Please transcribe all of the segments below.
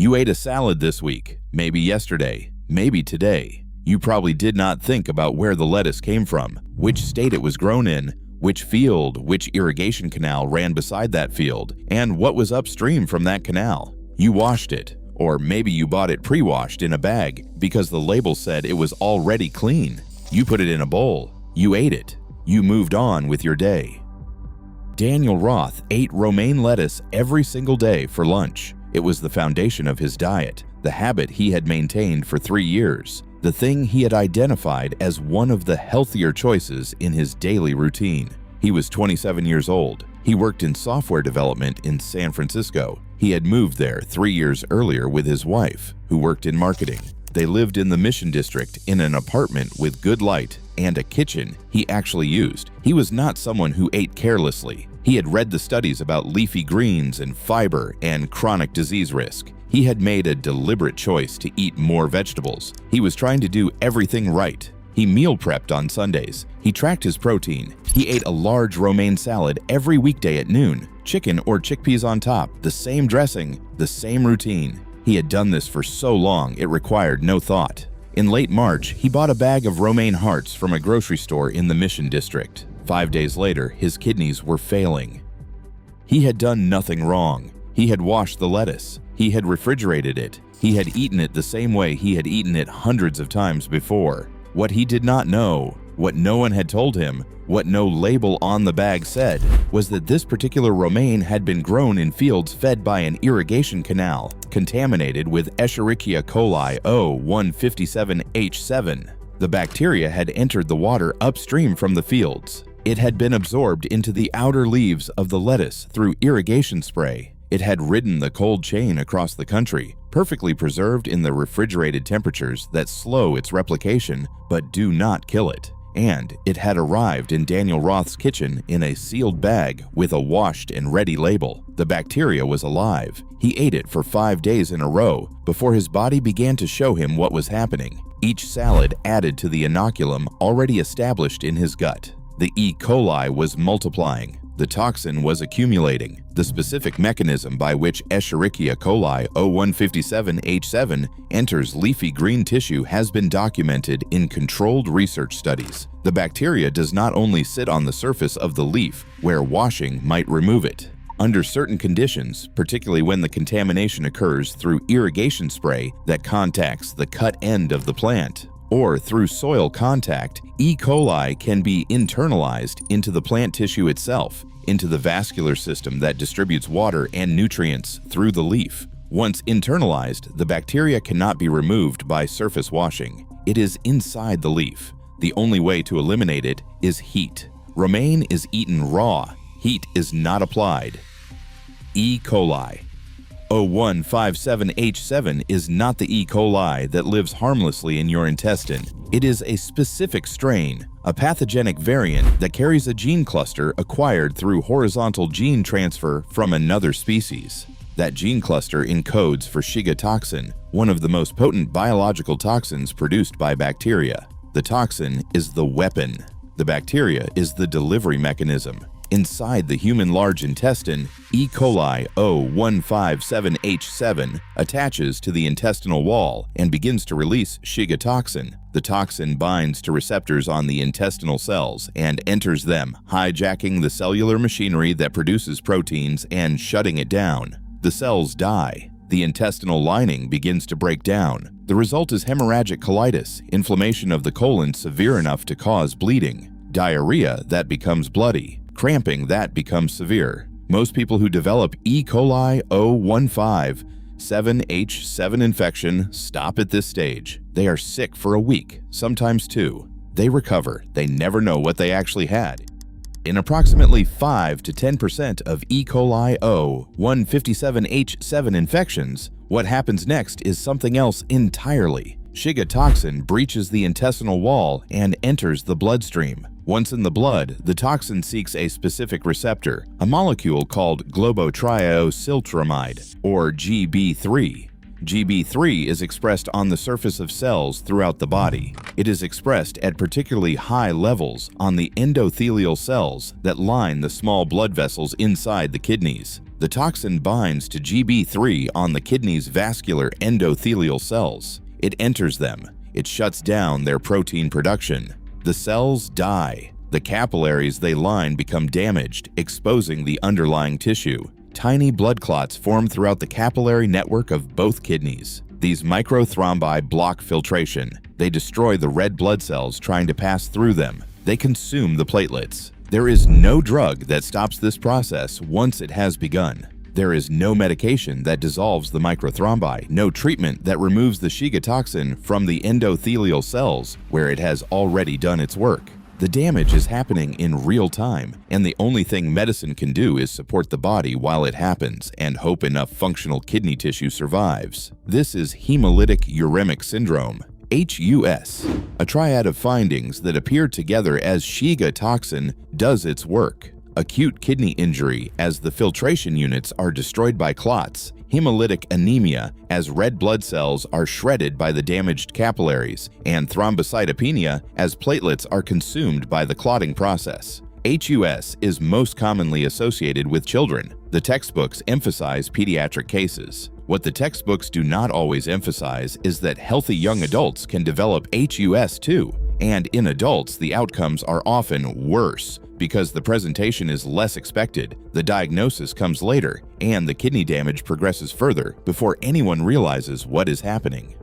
You ate a salad this week, maybe yesterday, maybe today. You probably did not think about where the lettuce came from, which state it was grown in, which field, which irrigation canal ran beside that field, and what was upstream from that canal. You washed it, or maybe you bought it pre-washed in a bag because the label said it was already clean. You put it in a bowl, you ate it, you moved on with your day. Daniel Roth ate romaine lettuce every single day for lunch. It was the foundation of his diet, the habit he had maintained for 3 years, the thing he had identified as one of the healthier choices in his daily routine. He was 27 years old. He worked in software development in San Francisco. He had moved there 3 years earlier with his wife, who worked in marketing. They lived in the Mission District in an apartment with good light and a kitchen he actually used. He was not someone who ate carelessly. He had read the studies about leafy greens and fiber and chronic disease risk. He had made a deliberate choice to eat more vegetables. He was trying to do everything right. He meal prepped on Sundays. He tracked his protein. He ate a large romaine salad every weekday at noon, chicken or chickpeas on top, the same dressing, the same routine. He had done this for so long it required no thought. In late March, he bought a bag of romaine hearts from a grocery store in the Mission District. 5 days later, his kidneys were failing. He had done nothing wrong. He had washed the lettuce. He had refrigerated it. He had eaten it the same way he had eaten it hundreds of times before. What he did not know, what no one had told him, what no label on the bag said, was that this particular romaine had been grown in fields fed by an irrigation canal, contaminated with Escherichia coli O157H7. The bacteria had entered the water upstream from the fields. It had been absorbed into the outer leaves of the lettuce through irrigation spray. It had ridden the cold chain across the country, perfectly preserved in the refrigerated temperatures that slow its replication but do not kill it. And it had arrived in Daniel Roth's kitchen in a sealed bag with a washed and ready label. The bacteria was alive. He ate it for 5 days in a row before his body began to show him what was happening. Each salad added to the inoculum already established in his gut. The E. coli was multiplying. The toxin was accumulating. The specific mechanism by which Escherichia coli O157H7 enters leafy green tissue has been documented in controlled research studies. The bacteria does not only sit on the surface of the leaf, where washing might remove it. Under certain conditions, particularly when the contamination occurs through irrigation spray that contacts the cut end of the plant, or through soil contact, E. coli can be internalized into the plant tissue itself, into the vascular system that distributes water and nutrients through the leaf. Once internalized, the bacteria cannot be removed by surface washing. It is inside the leaf. The only way to eliminate it is heat. Romaine is eaten raw. Heat is not applied. E. coli O157H7 is not the E. coli that lives harmlessly in your intestine. It is a specific strain, a pathogenic variant that carries a gene cluster acquired through horizontal gene transfer from another species. That gene cluster encodes for Shiga toxin, one of the most potent biological toxins produced by bacteria. The toxin is the weapon. The bacteria is the delivery mechanism. Inside the human large intestine, E. coli O157H7 attaches to the intestinal wall and begins to release Shiga toxin. The toxin binds to receptors on the intestinal cells and enters them, hijacking the cellular machinery that produces proteins and shutting it down. The cells die. The intestinal lining begins to break down. The result is hemorrhagic colitis, inflammation of the colon severe enough to cause bleeding, diarrhea that becomes bloody, cramping that becomes severe. Most people who develop E. coli O157H7 infection stop at this stage. They are sick for a week, sometimes 2. They recover. They never know what they actually had. In approximately 5 to 10% of E. coli O157H7 infections, what happens next is something else entirely. Shiga toxin breaches the intestinal wall and enters the bloodstream. Once in the blood, the toxin seeks a specific receptor, a molecule called globotriaosyltramide, or GB3. GB3 is expressed on the surface of cells throughout the body. It is expressed at particularly high levels on the endothelial cells that line the small blood vessels inside the kidneys. The toxin binds to GB3 on the kidney's vascular endothelial cells. It enters them. It shuts down their protein production. The cells die. The capillaries they line become damaged, exposing the underlying tissue. Tiny blood clots form throughout the capillary network of both kidneys. These microthrombi block filtration. They destroy the red blood cells trying to pass through them. They consume the platelets. There is no drug that stops this process once it has begun. There is no medication that dissolves the microthrombi, no treatment that removes the Shiga toxin from the endothelial cells where it has already done its work. The damage is happening in real time, and the only thing medicine can do is support the body while it happens and hope enough functional kidney tissue survives. This is Hemolytic Uremic Syndrome, HUS, a triad of findings that appear together as Shiga toxin does its work. Acute kidney injury as the filtration units are destroyed by clots, hemolytic anemia as red blood cells are shredded by the damaged capillaries, and thrombocytopenia as platelets are consumed by the clotting process. HUS is most commonly associated with children. The textbooks emphasize pediatric cases. What the textbooks do not always emphasize is that healthy young adults can develop HUS too, and in adults the outcomes are often worse because the presentation is less expected, the diagnosis comes later, and the kidney damage progresses further before anyone realizes what is happening.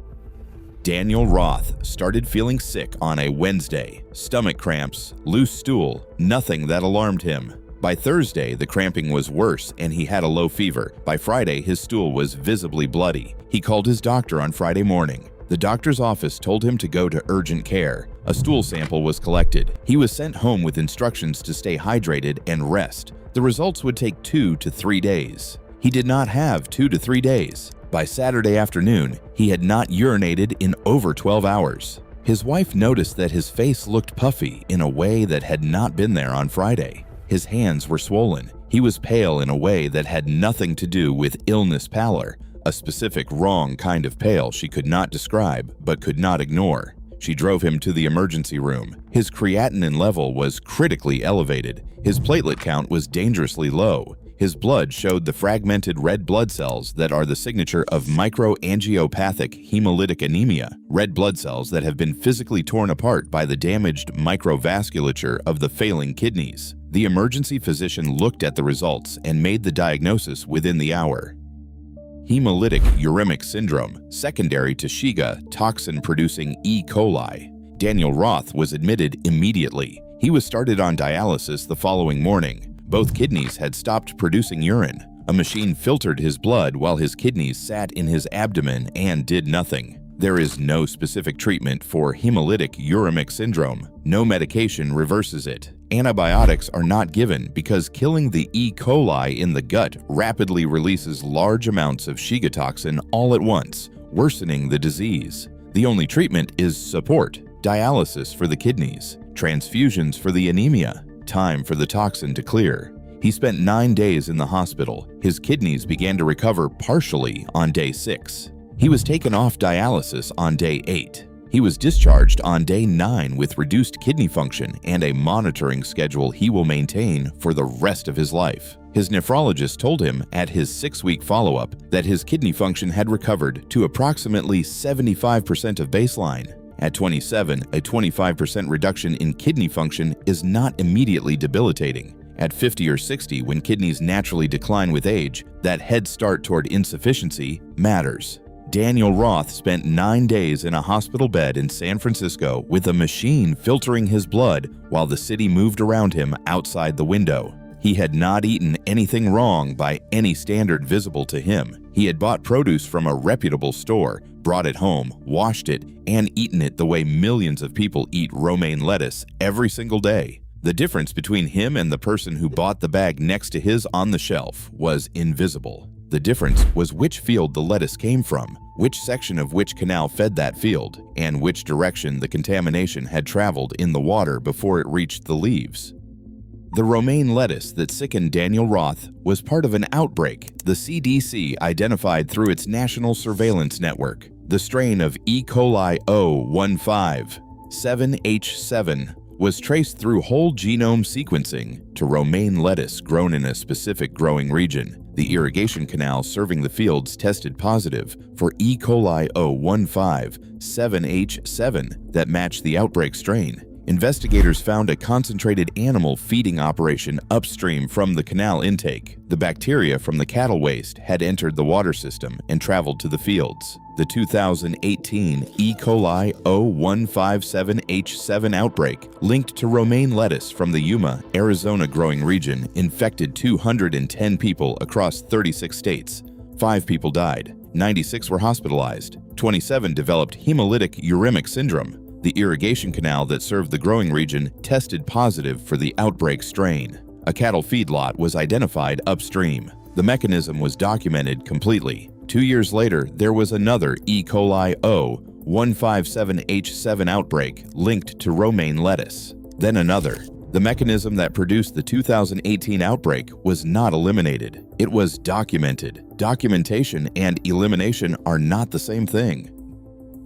Daniel Roth started feeling sick on a Wednesday. Stomach cramps, loose stool, nothing that alarmed him. By Thursday, the cramping was worse and he had a low fever. By Friday, his stool was visibly bloody. He called his doctor on Friday morning. The doctor's office told him to go to urgent care. A stool sample was collected. He was sent home with instructions to stay hydrated and rest. The results would take 2 to 3 days. He did not have 2 to 3 days. By Saturday afternoon, he had not urinated in over 12 hours. His wife noticed that his face looked puffy in a way that had not been there on Friday. His hands were swollen. He was pale in a way that had nothing to do with illness pallor, a specific wrong kind of pale she could not describe but could not ignore. She drove him to the emergency room. His creatinine level was critically elevated. His platelet count was dangerously low. His blood showed the fragmented red blood cells that are the signature of microangiopathic hemolytic anemia, red blood cells that have been physically torn apart by the damaged microvasculature of the failing kidneys. The emergency physician looked at the results and made the diagnosis within the hour. Hemolytic Uremic Syndrome, secondary to Shiga toxin-producing E. coli. Daniel Roth was admitted immediately. He was started on dialysis the following morning. Both kidneys had stopped producing urine. A machine filtered his blood while his kidneys sat in his abdomen and did nothing. There is no specific treatment for hemolytic uremic syndrome. No medication reverses it. Antibiotics are not given because killing the E. coli in the gut rapidly releases large amounts of Shiga toxin all at once, worsening the disease. The only treatment is support, dialysis for the kidneys, transfusions for the anemia, time for the toxin to clear. He spent 9 days in the hospital. His kidneys began to recover partially on day 6. He was taken off dialysis on day 8. He was discharged on day 9 with reduced kidney function and a monitoring schedule he will maintain for the rest of his life. His nephrologist told him at his 6-week follow-up that his kidney function had recovered to approximately 75% of baseline. At 27, a 25% reduction in kidney function is not immediately debilitating. At 50 or 60, when kidneys naturally decline with age, that head start toward insufficiency matters. Daniel Roth spent 9 days in a hospital bed in San Francisco with a machine filtering his blood while the city moved around him outside the window. He had not eaten anything wrong by any standard visible to him. He had bought produce from a reputable store, brought it home, washed it, and eaten it the way millions of people eat romaine lettuce every single day. The difference between him and the person who bought the bag next to his on the shelf was invisible. The difference was which field the lettuce came from, which section of which canal fed that field, and which direction the contamination had traveled in the water before it reached the leaves. The romaine lettuce that sickened Daniel Roth was part of an outbreak the CDC identified through its national surveillance network. The strain of E. coli O15, 7H7, was traced through whole genome sequencing to romaine lettuce grown in a specific growing region. The irrigation canal serving the fields tested positive for E. coli 015-7H7 that matched the outbreak strain. Investigators found a concentrated animal feeding operation upstream from the canal intake. The bacteria from the cattle waste had entered the water system and traveled to the fields. The 2018 E. coli 0157H7 outbreak, linked to romaine lettuce from the Yuma, Arizona growing region, infected 210 people across 36 states. 5 people died. 96 were hospitalized. 27 developed hemolytic uremic syndrome. The irrigation canal that served the growing region tested positive for the outbreak strain. A cattle feedlot was identified upstream. The mechanism was documented completely. 2 years later, there was another E. coli 0157H7 outbreak linked to romaine lettuce. Then another. The mechanism that produced the 2018 outbreak was not eliminated. It was documented. Documentation and elimination are not the same thing.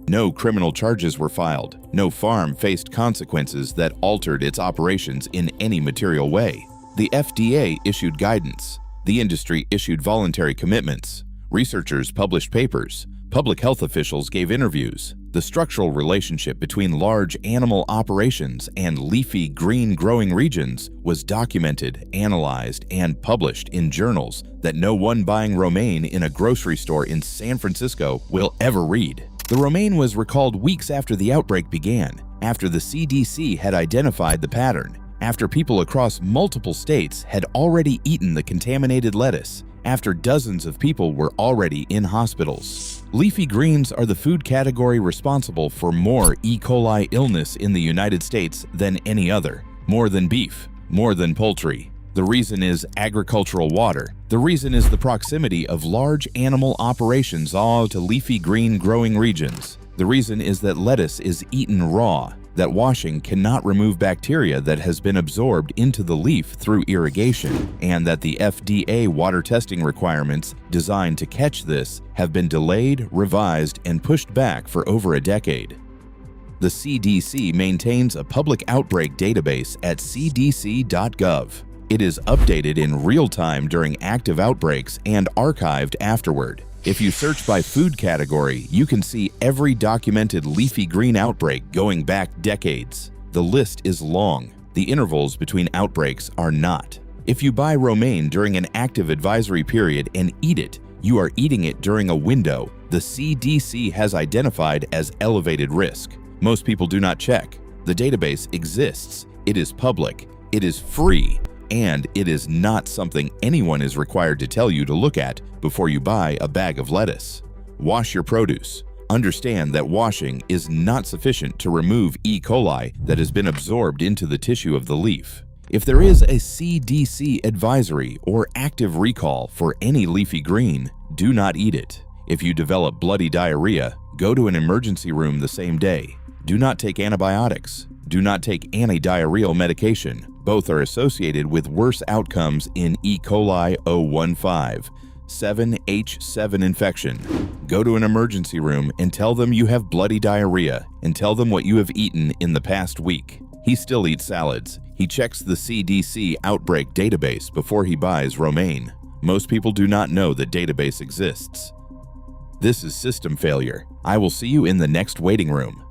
No criminal charges were filed. No farm faced consequences that altered its operations in any material way. The FDA issued guidance. The industry issued voluntary commitments. Researchers published papers. Public health officials gave interviews. The structural relationship between large animal operations and leafy green growing regions was documented, analyzed, and published in journals that no one buying romaine in a grocery store in San Francisco will ever read. The romaine was recalled weeks after the outbreak began, after the CDC had identified the pattern, after people across multiple states had already eaten the contaminated lettuce, after dozens of people were already in hospitals. Leafy greens are the food category responsible for more E. coli illness in the United States than any other. More than beef, more than poultry. The reason is agricultural water. The reason is the proximity of large animal operations all to leafy green growing regions. The reason is that lettuce is eaten raw, that washing cannot remove bacteria that has been absorbed into the leaf through irrigation, and that the FDA water testing requirements designed to catch this have been delayed, revised, and pushed back for over a decade. The CDC maintains a public outbreak database at cdc.gov. It is updated in real time during active outbreaks and archived afterward. If you search by food category, you can see every documented leafy green outbreak going back decades. The list is long. The intervals between outbreaks are not. If you buy romaine during an active advisory period and eat it, you are eating it during a window the CDC has identified as elevated risk. Most people do not check. The database exists. It is public. It is free. And it is not something anyone is required to tell you to look at before you buy a bag of lettuce. Wash your produce. Understand that washing is not sufficient to remove E. coli that has been absorbed into the tissue of the leaf. If there is a CDC advisory or active recall for any leafy green, do not eat it. If you develop bloody diarrhea, go to an emergency room the same day. Do not take antibiotics. Do not take anti-diarrheal medication. Both are associated with worse outcomes in E. coli 015-7H7 infection. Go to an emergency room and tell them you have bloody diarrhea, and tell them what you have eaten in the past week. He still eats salads. He checks the CDC outbreak database before he buys romaine. Most people do not know the database exists. This is system failure. I will see you in the next waiting room.